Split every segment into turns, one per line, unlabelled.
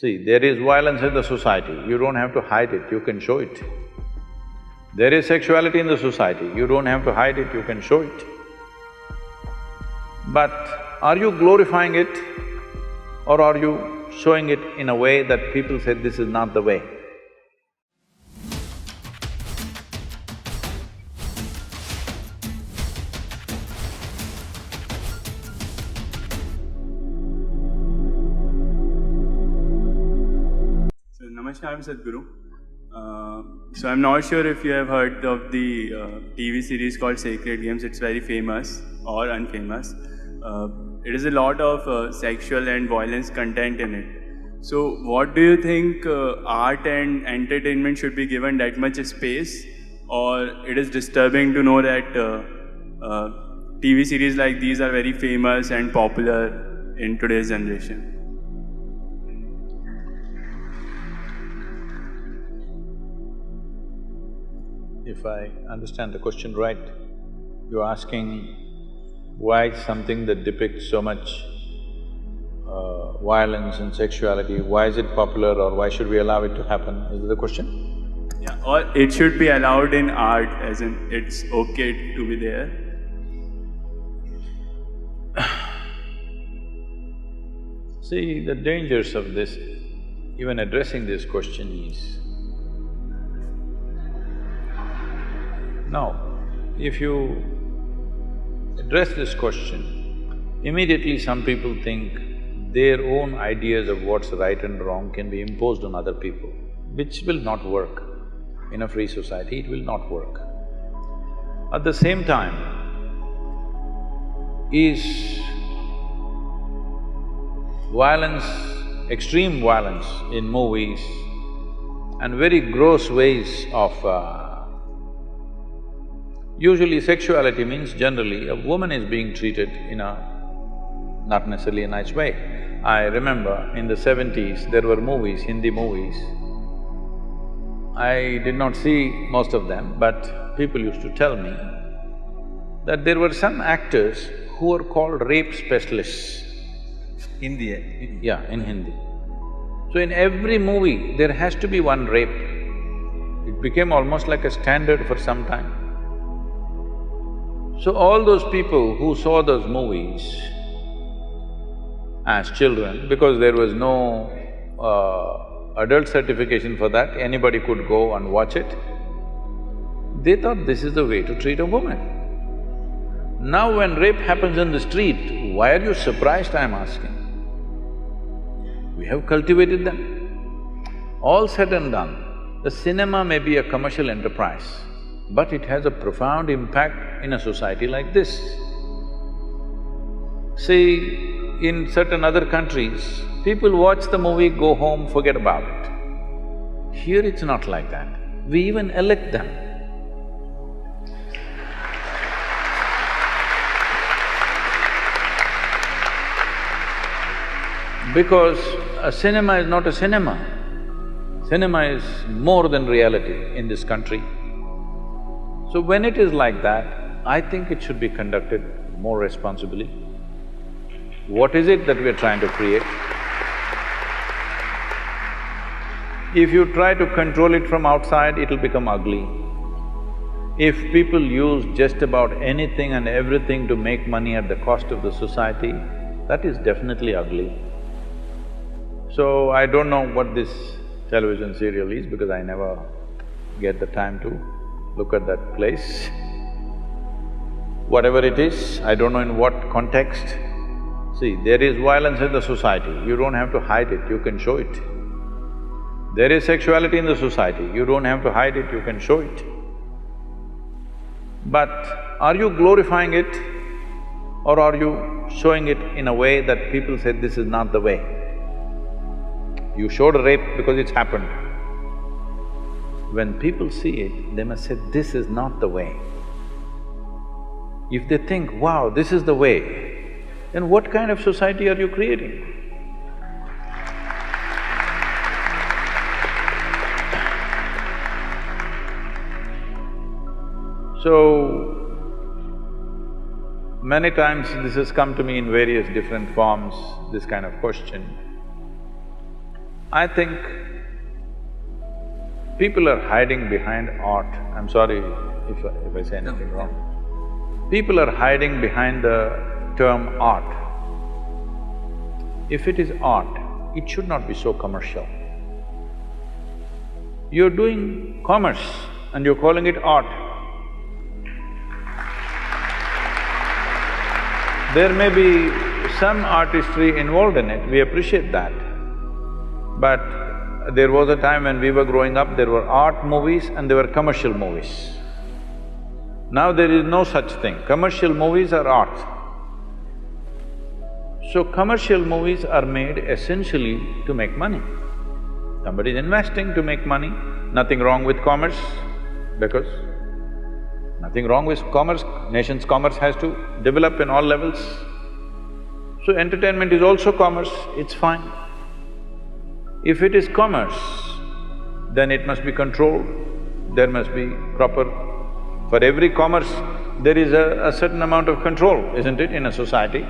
See, there is violence in the society, you don't have to hide it, you can show it. There is sexuality in the society, you don't have to hide it, you can show it. But are you glorifying it or are you showing it in a way that people say, this is not the way?
Namaskar, I'm Sadhguru. So I'm not sure if you have heard of the TV series called Sacred Games. It's very famous or unfamous. It is a lot of sexual and violence content in it. So what do you think art and entertainment should be given that much space, or it is disturbing to know that TV series like these are very famous and popular in today's generation?
If I understand the question right, you're asking why something that depicts so much violence and sexuality, why is it popular or why should we allow it to happen? Is that the question?
Yeah, or it should be allowed in art, as in it's okay to be there.
See, the dangers of this, even addressing this question is, now, if you address this question, immediately some people think their own ideas of what's right and wrong can be imposed on other people, which will not work. In a free society, it will not work. At the same time, is violence, extreme violence in movies and very gross ways of usually sexuality means generally a woman is being treated in a not necessarily a nice way. I remember in the 70s there were movies, Hindi movies. I did not see most of them, but people used to tell me that there were some actors who were called rape specialists.
Hindi?
Yeah, in Hindi. So in every movie there has to be one rape. It became almost like a standard for some time. So all those people who saw those movies as children, because there was no adult certification for that, anybody could go and watch it, they thought this is the way to treat a woman. Now when rape happens in the street, why are you surprised, I'm asking? We have cultivated them. All said and done, the cinema may be a commercial enterprise, but it has a profound impact in a society like this. See, in certain other countries, people watch the movie, go home, forget about it. Here it's not like that. We even elect them. Because a cinema is not a cinema. Cinema is more than reality in this country. So when it is like that, I think it should be conducted more responsibly. What is it that we are trying to create? If you try to control it from outside, it'll become ugly. If people use just about anything and everything to make money at the cost of the society, that is definitely ugly. So I don't know what this television serial is because I never get the time to look at that place. Whatever it is, I don't know in what context. See, there is violence in the society, you don't have to hide it, you can show it. There is sexuality in the society, you don't have to hide it, you can show it. But are you glorifying it or are you showing it in a way that people say, this is not the way? You showed a rape because it's happened. When people see it, they must say, this is not the way. If they think, wow, this is the way, then what kind of society are you creating? So, many times this has come to me in various different forms, this kind of question. I think people are hiding behind art. I'm sorry if I say anything wrong. People are hiding behind the term art. If it is art, it should not be so commercial. You're doing commerce and you're calling it art. There may be some artistry involved in it, we appreciate that. But there was a time when we were growing up, there were art movies and there were commercial movies. Now there is no such thing, commercial movies are art. So commercial movies are made essentially to make money. Somebody is investing to make money, nothing wrong with commerce, because nothing wrong with commerce, nation's commerce has to develop in all levels. So entertainment is also commerce, it's fine. If it is commerce, then it must be controlled, there must be proper… For every commerce, there is a certain amount of control, isn't it, in a society?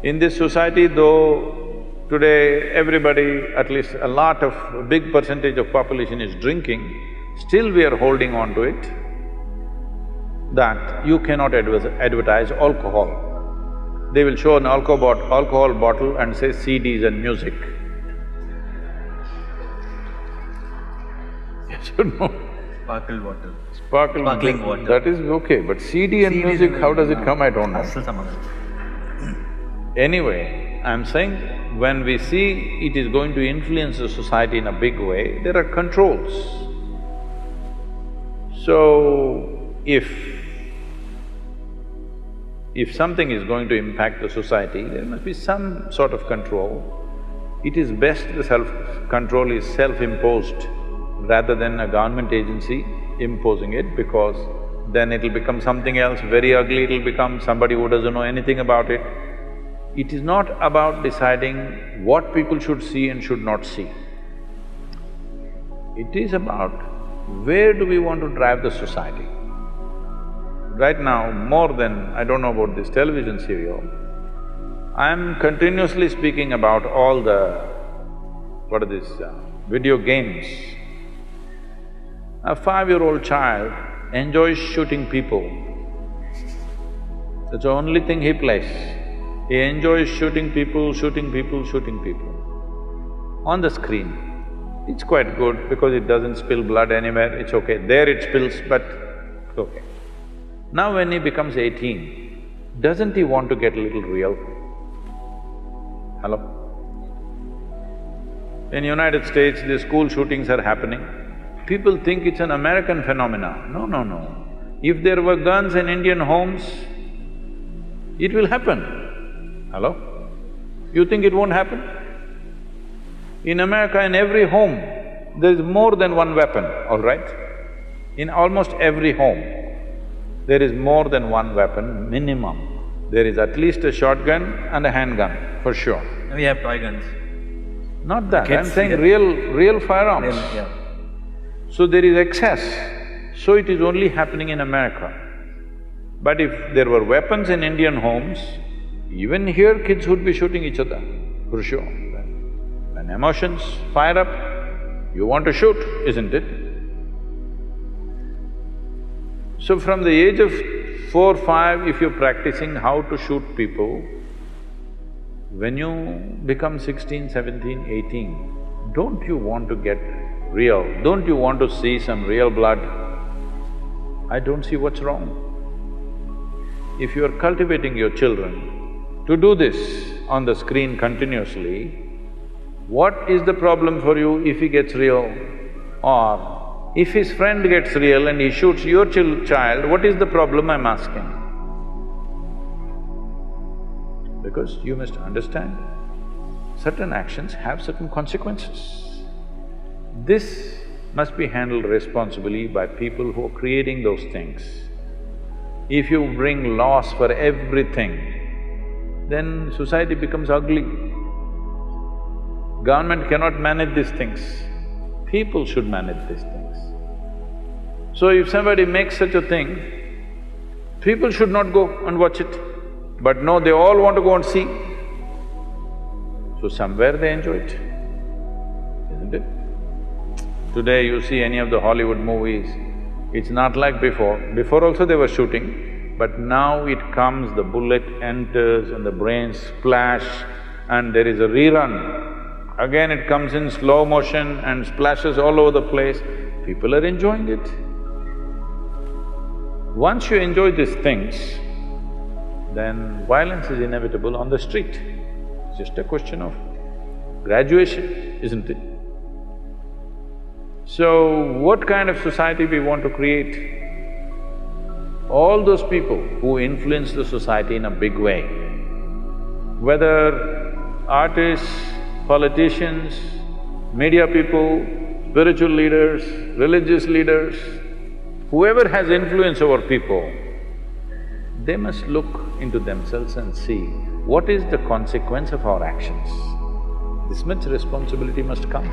In this society, though today everybody, at least a lot of… a big percentage of population is drinking, still we are holding on to it that you cannot advertise alcohol. They will show an alcohol bottle and say CDs and music. You should know.
Sparkle water.
Sparkling
water.
That is okay, but CD and music, how does it come, I don't know. Anyway, I'm saying, when we see it is going to influence the society in a big way, there are controls. So, if something is going to impact the society, there must be some sort of control. It is best the self-control is self-imposed rather than a government agency imposing it, because then it'll become something else, very ugly, it'll become somebody who doesn't know anything about it. It is not about deciding what people should see and should not see. It is about where do we want to drive the society. Right now, more than… I don't know about this television serial, I'm continuously speaking about all the… what are these… video games. A 5-year-old child enjoys shooting people. That's the only thing he plays. He enjoys shooting people on the screen. It's quite good because it doesn't spill blood anywhere, it's okay. There it spills, but it's okay. Now when he becomes 18, doesn't he want to get a little real? Hello? In United States, the school shootings are happening. People think it's an American phenomenon. No, no, no. If there were guns in Indian homes, it will happen. Hello? You think it won't happen? In America, in every home, there is more than one weapon, all right? In almost every home, there is more than one weapon, minimum. There is at least a shotgun and a handgun, for sure.
We have toy guns.
Not that, I'm saying real firearms.
Yeah.
So there is excess, so it is only happening in America. But if there were weapons in Indian homes, even here kids would be shooting each other, for sure. When emotions fire up, you want to shoot, isn't it? So from the age of 4, 5, if you're practicing how to shoot people, when you become 16, 17, 18, don't you want to get real? Don't you want to see some real blood? I don't see what's wrong. If you are cultivating your children to do this on the screen continuously, what is the problem for you if he gets real? Or if his friend gets real and he shoots your child, what is the problem, I'm asking? Because you must understand, certain actions have certain consequences. This must be handled responsibly by people who are creating those things. If you bring laws for everything, then society becomes ugly. Government cannot manage these things, people should manage these things. So if somebody makes such a thing, people should not go and watch it. But no, they all want to go and see. So somewhere they enjoy it. isn't it? Today you see any of the Hollywood movies, it's not like before. Before also they were shooting, but now it comes, the bullet enters and the brains splash and there is a rerun. Again it comes in slow motion and splashes all over the place. People are enjoying it. Once you enjoy these things, then violence is inevitable on the street. It's just a question of graduation, isn't it? So, what kind of society we want to create? All those people who influence the society in a big way, whether artists, politicians, media people, spiritual leaders, religious leaders, whoever has influence over people, they must look into themselves and see what is the consequence of our actions. This much responsibility must come.